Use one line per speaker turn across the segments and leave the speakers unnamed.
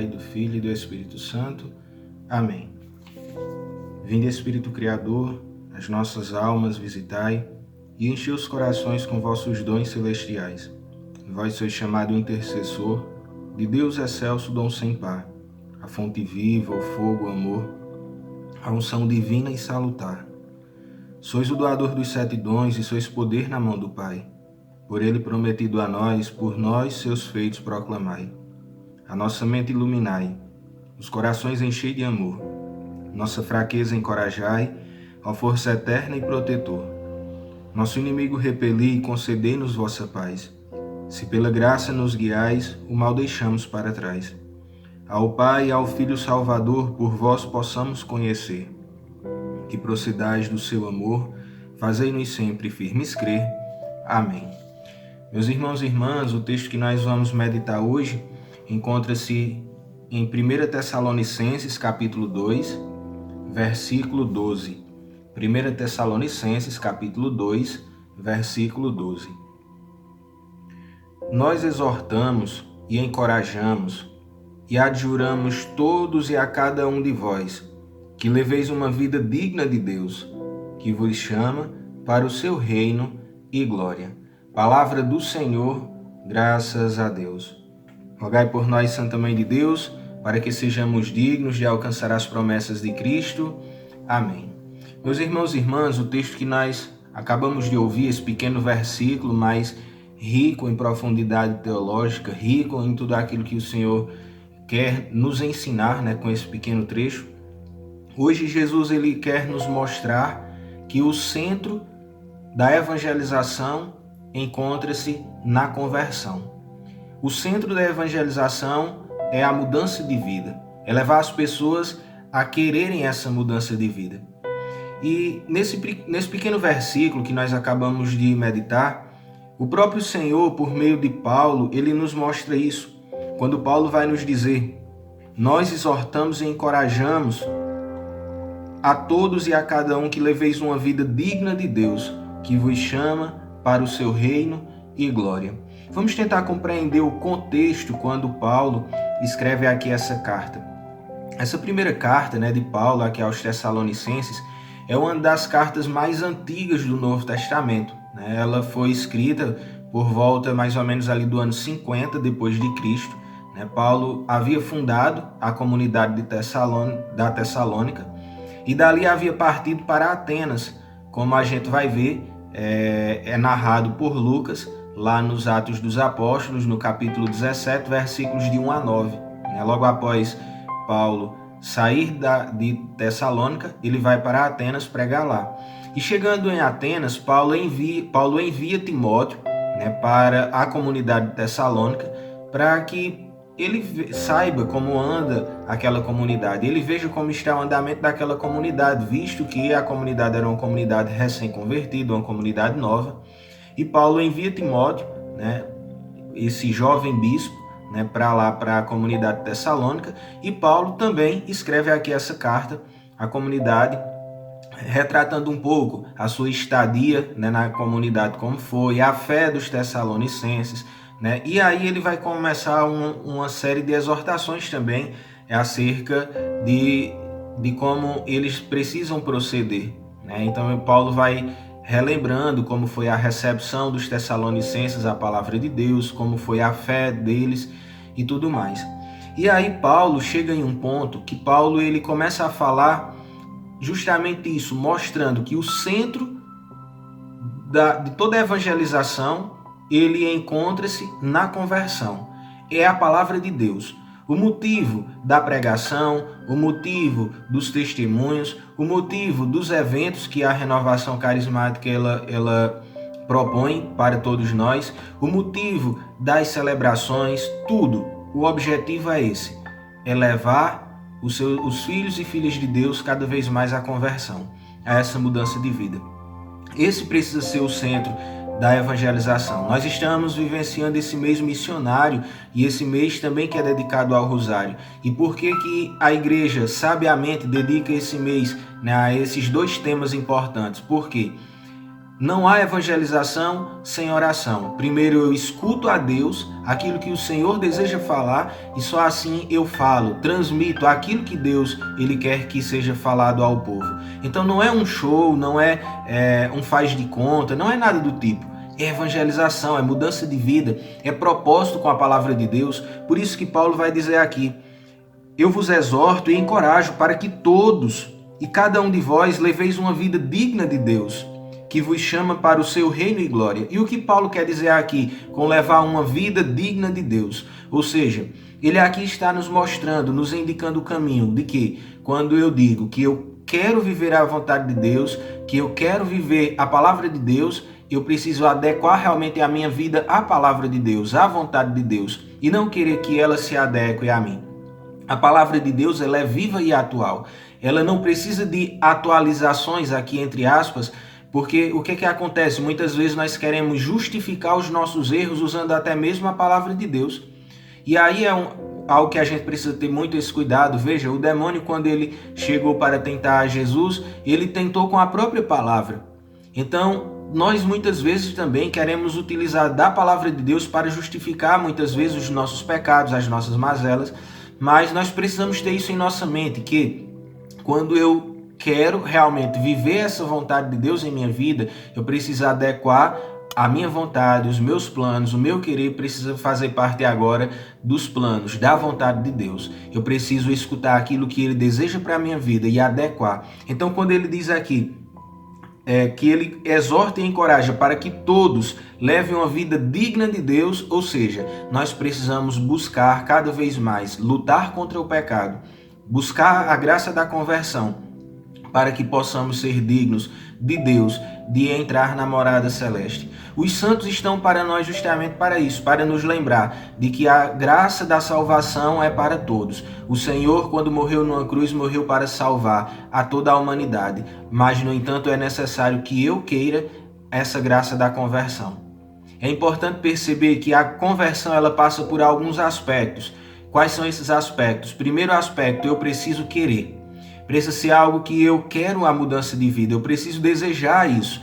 Pai, do Filho e do Espírito Santo. Amém. Vinde, Espírito Criador, as nossas almas visitai e enchei os corações com vossos dons celestiais. Vós sois chamado intercessor de Deus excelso, dom sem par, a fonte viva, o fogo, o amor, a unção divina e salutar. Sois o doador dos 7 dons e sois poder na mão do Pai. Por ele prometido a nós, por nós seus feitos proclamai. A nossa mente iluminai, os corações enchei de amor. Nossa fraqueza encorajai, ó força eterna e protetor. Nosso inimigo repeli e concedei-nos vossa paz. Se pela graça nos guiais, o mal deixamos para trás. Ao Pai e ao Filho Salvador, por vós possamos conhecer. Que procedais do seu amor, fazei-nos sempre firmes crer. Amém. Meus irmãos e irmãs, o texto que nós vamos meditar hoje encontra-se em 1 Tessalonicenses, capítulo 2, versículo 12. 1 Tessalonicenses, capítulo 2, versículo 12. Nós exortamos e encorajamos e adjuramos todos e a cada um de vós que leveis uma vida digna de Deus, que vos chama para o seu reino e glória. Palavra do Senhor, graças a Deus. Rogai por nós, Santa Mãe de Deus, para que sejamos dignos de alcançar as promessas de Cristo. Amém. Meus irmãos e irmãs, o texto que nós acabamos de ouvir, esse pequeno versículo, mas rico em profundidade teológica, rico em tudo aquilo que o Senhor quer nos ensinar, com esse pequeno trecho. Hoje Jesus ele quer nos mostrar que o centro da evangelização encontra-se na conversão. O centro da evangelização é a mudança de vida, é levar as pessoas a quererem essa mudança de vida. E nesse pequeno versículo que nós acabamos de meditar, o próprio Senhor, por meio de Paulo, ele nos mostra isso. Quando Paulo vai nos dizer: nós exortamos e encorajamos a todos e a cada um que leveis uma vida digna de Deus, que vos chama para o seu reino e glória. Vamos tentar compreender o contexto quando Paulo escreve aqui essa carta. Essa primeira carta, de Paulo aqui aos Tessalonicenses é uma das cartas mais antigas do Novo Testamento. Ela foi escrita por volta mais ou menos ali do ano 50 depois de Cristo. Paulo havia fundado a comunidade da Tessalônica e dali havia partido para Atenas, como a gente vai ver, é narrado por Lucas, lá nos Atos dos Apóstolos, no capítulo 17, versículos de 1 a 9. Logo após Paulo sair de Tessalônica, ele vai para Atenas pregar lá. E chegando em Atenas, Paulo envia Timóteo para a comunidade de Tessalônica, para que ele saiba como anda aquela comunidade, ele veja como está o andamento daquela comunidade, visto que a comunidade era uma comunidade recém-convertida, uma comunidade nova. E Paulo envia Timóteo, esse jovem bispo, para lá, para a comunidade tessalônica, e Paulo também escreve aqui essa carta à comunidade, retratando um pouco a sua estadia na comunidade, como foi, a fé dos tessalonicenses, e aí ele vai começar uma série de exortações também acerca de como eles precisam proceder. Então Paulo vai relembrando como foi a recepção dos tessalonicenses à palavra de Deus, como foi a fé deles e tudo mais. E aí Paulo chega em um ponto que Paulo ele começa a falar justamente isso, mostrando que o centro de toda a evangelização ele encontra-se na conversão. É a palavra de Deus. O motivo da pregação, o motivo dos testemunhos, o motivo dos eventos que a renovação carismática ela propõe para todos nós, o motivo das celebrações, tudo. O objetivo é esse, é levar os filhos e filhas de Deus cada vez mais à conversão, a essa mudança de vida. Esse precisa ser o centro da evangelização. Nós estamos vivenciando esse mês missionário e esse mês também que é dedicado ao Rosário. E por que a igreja sabiamente dedica esse mês a esses dois temas importantes? Porque Não há evangelização sem oração. Primeiro eu escuto a Deus aquilo que o Senhor deseja falar e só assim eu falo, transmito aquilo que Deus ele quer que seja falado ao povo. Então não é um show, não é um faz de conta, não é nada do tipo. É evangelização, é mudança de vida, é propósito com a palavra de Deus. Por isso que Paulo vai dizer aqui: eu vos exorto e encorajo para que todos e cada um de vós leveis uma vida digna de Deus, que vos chama para o seu reino e glória. E o que Paulo quer dizer aqui com levar uma vida digna de Deus? Ou seja, ele aqui está nos mostrando, nos indicando o caminho de que quando eu digo que eu quero viver a vontade de Deus, que eu quero viver a palavra de Deus, eu preciso adequar realmente a minha vida à palavra de Deus, à vontade de Deus, e não querer que ela se adeque a mim. A palavra de Deus ela é viva e atual. Ela não precisa de atualizações aqui entre aspas, porque o que acontece? Muitas vezes nós queremos justificar os nossos erros usando até mesmo a palavra de Deus. E aí é algo que a gente precisa ter muito esse cuidado. Veja, o demônio, quando ele chegou para tentar Jesus, ele tentou com a própria palavra. Então, nós muitas vezes também queremos utilizar da palavra de Deus para justificar muitas vezes os nossos pecados, as nossas mazelas, mas nós precisamos ter isso em nossa mente, que quando eu quero realmente viver essa vontade de Deus em minha vida, eu preciso adequar a minha vontade, os meus planos, o meu querer precisa fazer parte agora dos planos, da vontade de Deus. Eu preciso escutar aquilo que Ele deseja para a minha vida e adequar. Então, quando Ele diz aqui que Ele exorta e encoraja para que todos levem uma vida digna de Deus, ou seja, nós precisamos buscar cada vez mais, lutar contra o pecado, buscar a graça da conversão, para que possamos ser dignos de Deus, de entrar na morada celeste. Os santos estão para nós justamente para isso, para nos lembrar de que a graça da salvação é para todos. O Senhor, quando morreu numa cruz, morreu para salvar a toda a humanidade. Mas, no entanto, é necessário que eu queira essa graça da conversão. É importante perceber que a conversão ela passa por alguns aspectos. Quais são esses aspectos? Primeiro aspecto, eu preciso querer. Precisa ser algo que eu quero a mudança de vida, eu preciso desejar isso.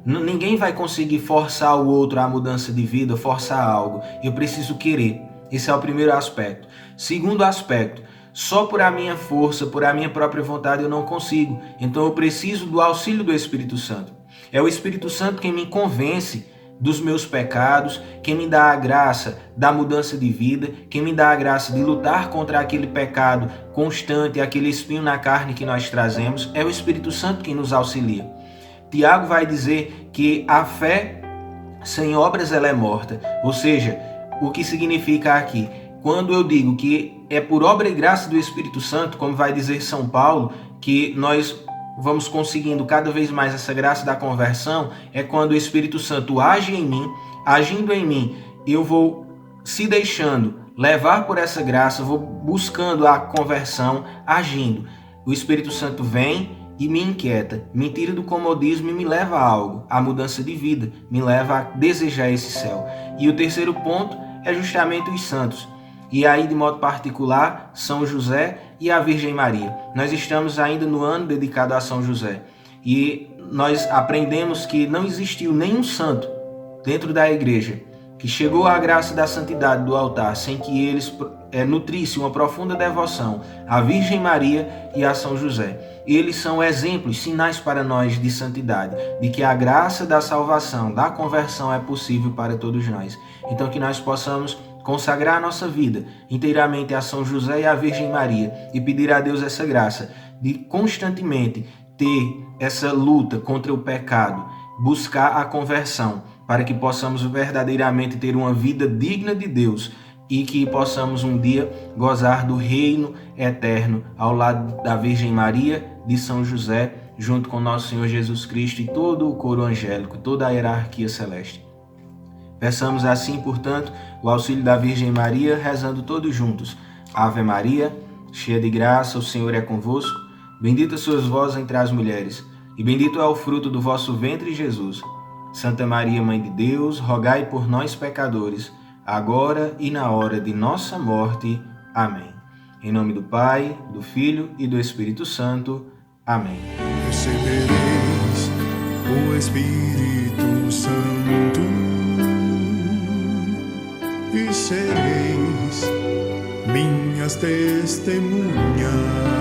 Ninguém vai conseguir forçar o outro à mudança de vida, forçar algo. Eu preciso querer. Esse é o primeiro aspecto. Segundo aspecto, só por a minha força, por a minha própria vontade eu não consigo. Então eu preciso do auxílio do Espírito Santo. É o Espírito Santo quem me convence dos meus pecados, quem me dá a graça da mudança de vida, quem me dá a graça de lutar contra aquele pecado constante, aquele espinho na carne que nós trazemos, é o Espírito Santo quem nos auxilia. Tiago vai dizer que a fé sem obras ela é morta, ou seja, o que significa aqui? Quando eu digo que é por obra e graça do Espírito Santo, como vai dizer São Paulo, que nós vamos conseguindo cada vez mais essa graça da conversão, é quando o Espírito Santo age em mim, agindo em mim, eu vou se deixando levar por essa graça, vou buscando a conversão, agindo. O Espírito Santo vem e me inquieta, me tira do comodismo e me leva a algo, a mudança de vida, me leva a desejar esse céu. E o terceiro ponto é justamente os santos. E aí, de modo particular, São José e a Virgem Maria. Nós estamos ainda no ano dedicado a São José. E nós aprendemos que não existiu nenhum santo dentro da igreja que chegou à graça da santidade do altar sem que eles nutrissem uma profunda devoção à Virgem Maria e a São José. Eles são exemplos, sinais para nós de santidade, de que a graça da salvação, da conversão é possível para todos nós. Então que nós possamos consagrar a nossa vida inteiramente a São José e a Virgem Maria e pedir a Deus essa graça de constantemente ter essa luta contra o pecado, buscar a conversão, para que possamos verdadeiramente ter uma vida digna de Deus e que possamos um dia gozar do reino eterno ao lado da Virgem Maria, de São José, junto com nosso Senhor Jesus Cristo e todo o coro angélico, toda a hierarquia celeste. Peçamos assim, portanto, o auxílio da Virgem Maria, rezando todos juntos. Ave Maria, cheia de graça, o Senhor é convosco. Bendita sois vós entre as mulheres, e bendito é o fruto do vosso ventre, Jesus. Santa Maria, Mãe de Deus, rogai por nós, pecadores, agora e na hora de nossa morte. Amém. Em nome do Pai, do Filho e do Espírito Santo. Amém.
Recebereis o Espírito Santo, e sereis minhas testemunhas.